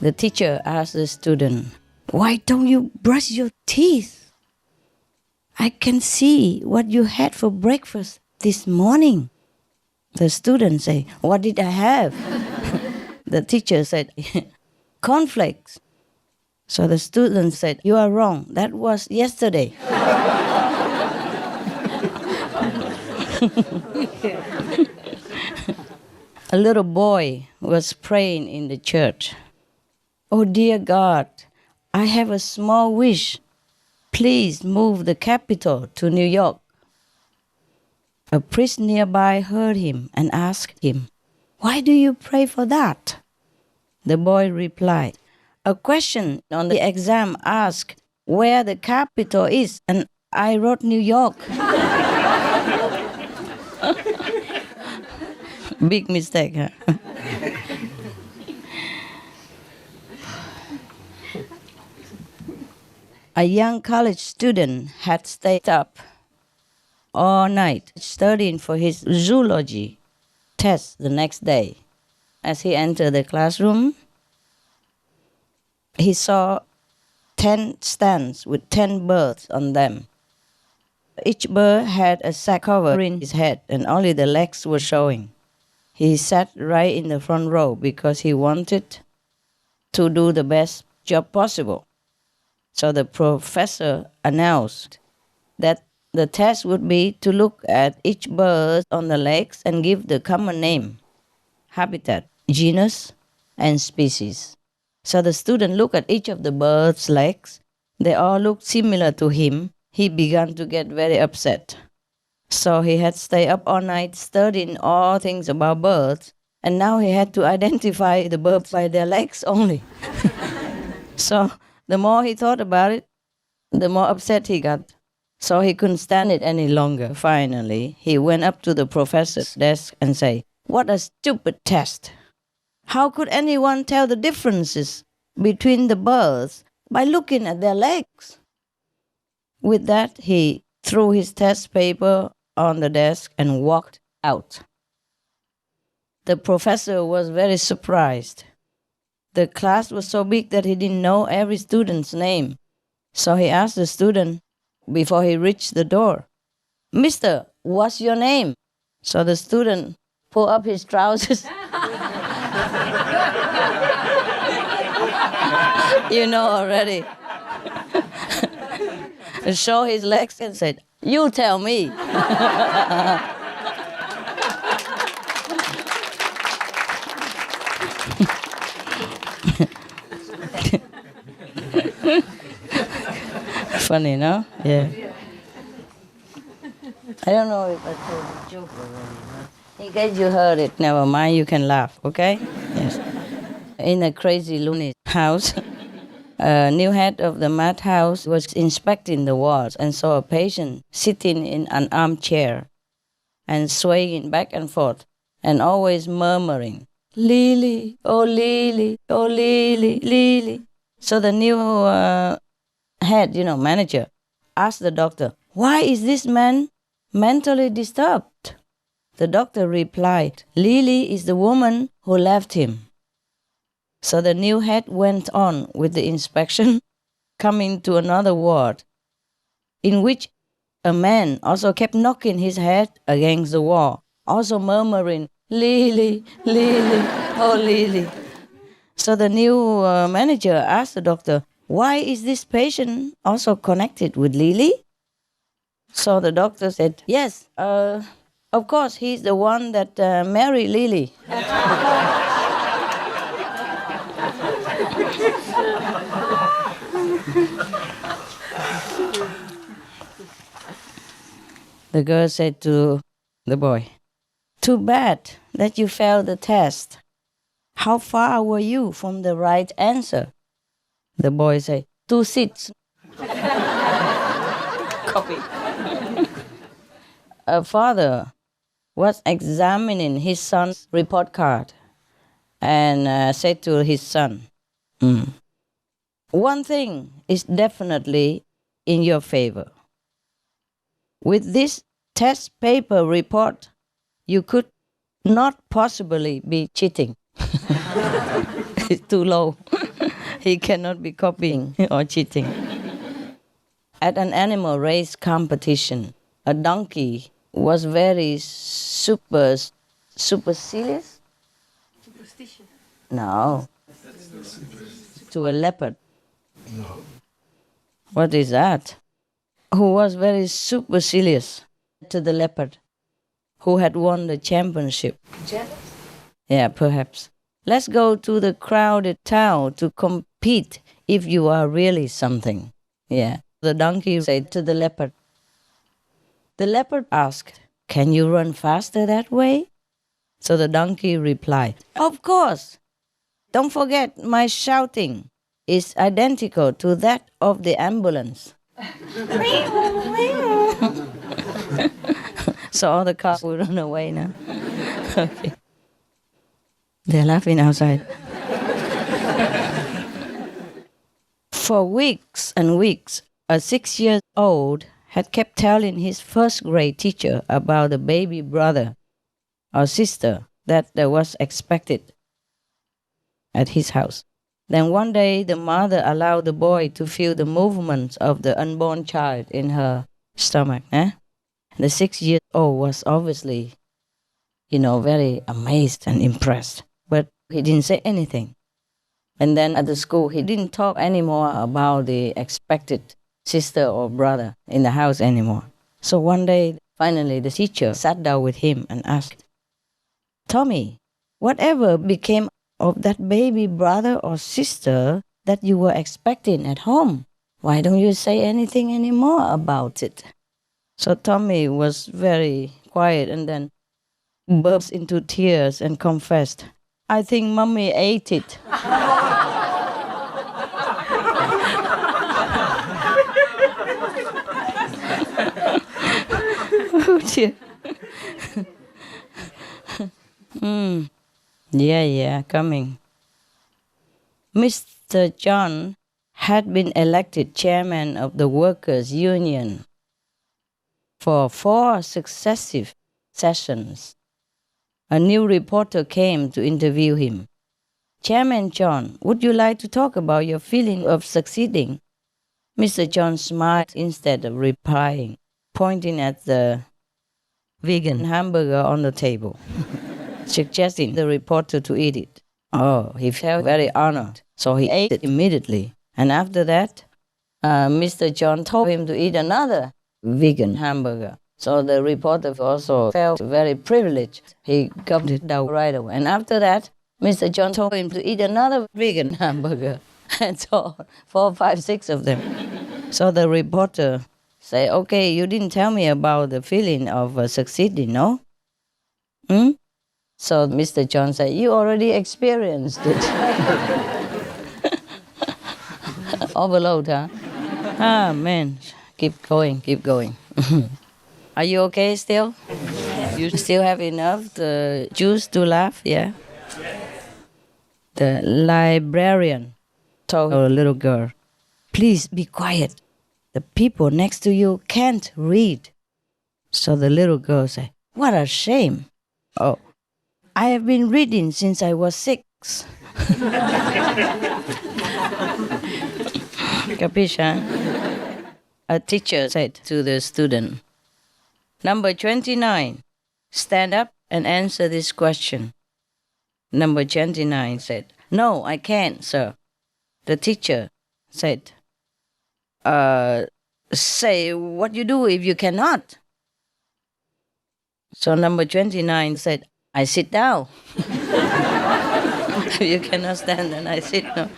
The teacher asked the student, "Why don't you brush your teeth? I can see what you had for breakfast this morning." The student said, "What did I have?" The teacher said, "Cornflakes." So the student said, "You are wrong. That was yesterday." A little boy was praying in the church. "Oh dear God, I have a small wish. Please move the capital to New York." A priest nearby heard him and asked him, "Why do you pray for that?" The boy replied, "A question on the exam asked where the capital is, and I wrote New York." Big mistake, huh? A young college student had stayed up all night studying for his zoology test the next day. As he entered the classroom, he saw 10 stands with 10 birds on them. Each bird had a sack covering his head, and only the legs were showing. He sat right in the front row because he wanted to do the best job possible. So the professor announced that the test would be to look at each bird on the legs and give the common name, habitat, genus, and species. So the student looked at each of the bird's legs. They all looked similar to him. He began to get very upset. So he had stayed up all night studying all things about birds, and now he had to identify the birds by their legs only. So the more he thought about it, the more upset he got. So he couldn't stand it any longer. Finally, he went up to the professor's desk and said, "What a stupid test. How could anyone tell the differences between the birds by looking at their legs?" With that, he threw his test paper on the desk and walked out. The professor was very surprised. The class was so big that he didn't know every student's name. So he asked the student before he reached the door, "Mister, what's your name?" So the student pulled up his trousers. You know already. And showed his legs and said, "You tell me." Funny, no? Yeah. I don't know if I told the joke already, but in case you heard it, never mind, you can laugh, okay? Yes. In a crazy loony house, a new head of the madhouse was inspecting the wards and saw a patient sitting in an armchair and swaying back and forth and always murmuring, "Lily, oh Lily, oh Lily, Lily." So the new head, manager, asked the doctor, "Why is this man mentally disturbed?" The doctor replied, "Lily is the woman who left him." So the new head went on with the inspection, coming to another ward, in which a man also kept knocking his head against the wall, also murmuring, "Lily, Lily, oh Lily." So the new manager asked the doctor, "Why is this patient also connected with Lily?" So the doctor said, "Yes, of course, he's the one that married Lily." The girl said to the boy, "Too bad that you failed the test. How far were you from the right answer?" The boy said, "2 seats." Copy. A father was examining his son's report card and said to his son, "One thing is definitely in your favor. With this test paper report, you could not possibly be cheating." It's too low. He cannot be copying or cheating. At an animal race competition, a donkey was very superstitious. Superstition. No. To a leopard. No. What is that? Who was very supercilious to the leopard, who had won the championship. Jealous? Yeah, perhaps. Let's go to the crowded town to compete if you are really something. Yeah. The donkey said to the leopard. The leopard asked, can you run faster that way? So the donkey replied, of course. Don't forget my shouting is identical to that of the ambulance. So all the cars will run away now. Okay. They're laughing outside. For weeks and weeks, a 6-year-old had kept telling his first grade teacher about the baby brother or sister that was expected at his house. Then one day the mother allowed the boy to feel the movements of the unborn child in her stomach. The 6-year-old was obviously, very amazed and impressed. But he didn't say anything. And then at the school, he didn't talk anymore about the expected sister or brother in the house anymore. So one day, finally, the teacher sat down with him and asked, Tommy, whatever became of that baby brother or sister that you were expecting at home? Why don't you say anything anymore about it? So Tommy was very quiet and then burst into tears and confessed, I think Mommy ate it. Oh dear. Yeah, coming. Mr. John had been elected chairman of the Workers' Union for 4 successive sessions. A new reporter came to interview him. Chairman John, would you like to talk about your feeling of succeeding? Mr. John smiled instead of replying, pointing at the vegan hamburger on the table, suggesting the reporter to eat it. Oh, he felt very honored, so he ate it immediately. And after that, Mr. John told him to eat another vegan hamburger. So the reporter also felt very privileged. He gobbled it down right away. And after that, Mr. John told him to eat another vegan hamburger. And so 4, 5, 6 of them. So the reporter said, okay, you didn't tell me about the feeling of succeeding, no? So Mr. John said, you already experienced it. Overload, huh? Ah, man. Keep going. Are you okay still? You still have enough juice to laugh, yeah? The librarian told a little girl, please be quiet. The people next to you can't read. So the little girl said, what a shame. Oh, I have been reading since I was 6. Capisce, huh? A teacher said to the student, Number 29, stand up and answer this question. Number 29 said, no, I can't, sir. The teacher said, say what you do if you cannot. So number 29 said, I sit down. If you cannot stand, then I sit down.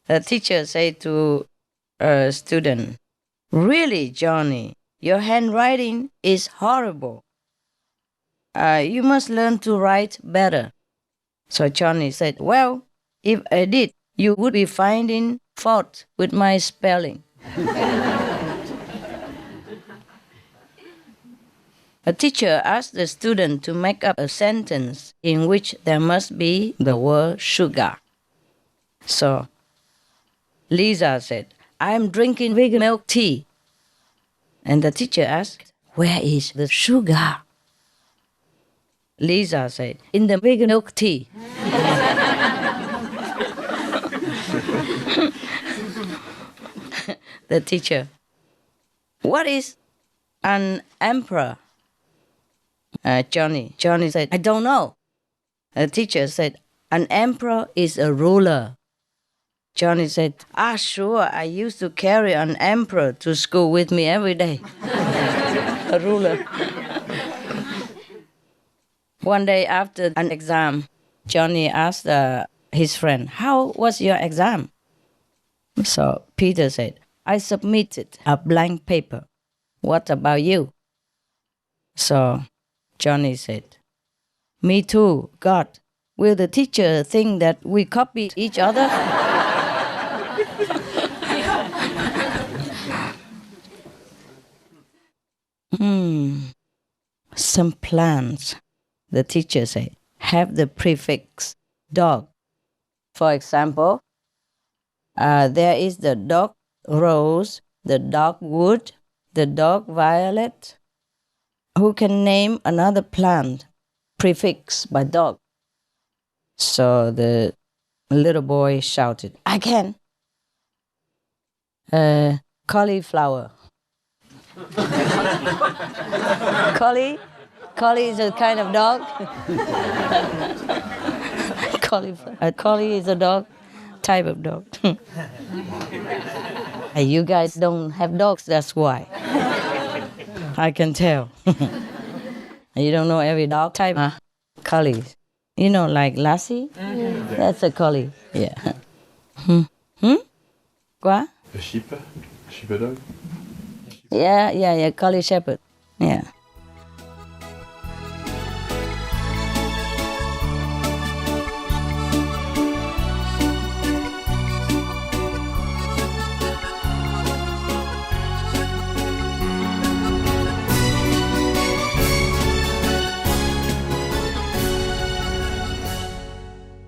The teacher said to a student, really, Johnny, your handwriting is horrible. You must learn to write better. So Johnny said, well, if I did, you would be finding fault with my spelling. A teacher asked the student to make up a sentence in which there must be the word sugar. So Lisa said, I'm drinking vegan milk tea. And the teacher asked, where is the sugar? Lisa said, in the vegan milk tea. the teacher, "What is an emperor?" Johnny said, "I don't know." The teacher said, "An emperor is a ruler." Johnny said, "Sure, I used to carry an emperor to school with me every day." A ruler. One day after an exam, Johnny asked his friend, "How was your exam?" So Peter said, "I submitted a blank paper. What about you?" So Johnny said, "Me too. God, will the teacher think that we copied each other?" Some plants, the teacher said, have the prefix dog. For example, there is the dog rose, the dogwood, the dog violet. Who can name another plant prefixed by dog? So the little boy shouted, "I can." Cauliflower. Collie is a kind of dog. Collie is a dog, type of dog. Hey, you guys don't have dogs, that's why. I can tell. You don't know every dog type? Collies. You know, like Lassie? That's a collie. Yeah. What? A sheep? A shepherd dog? Yeah, collie shepherd. Yeah.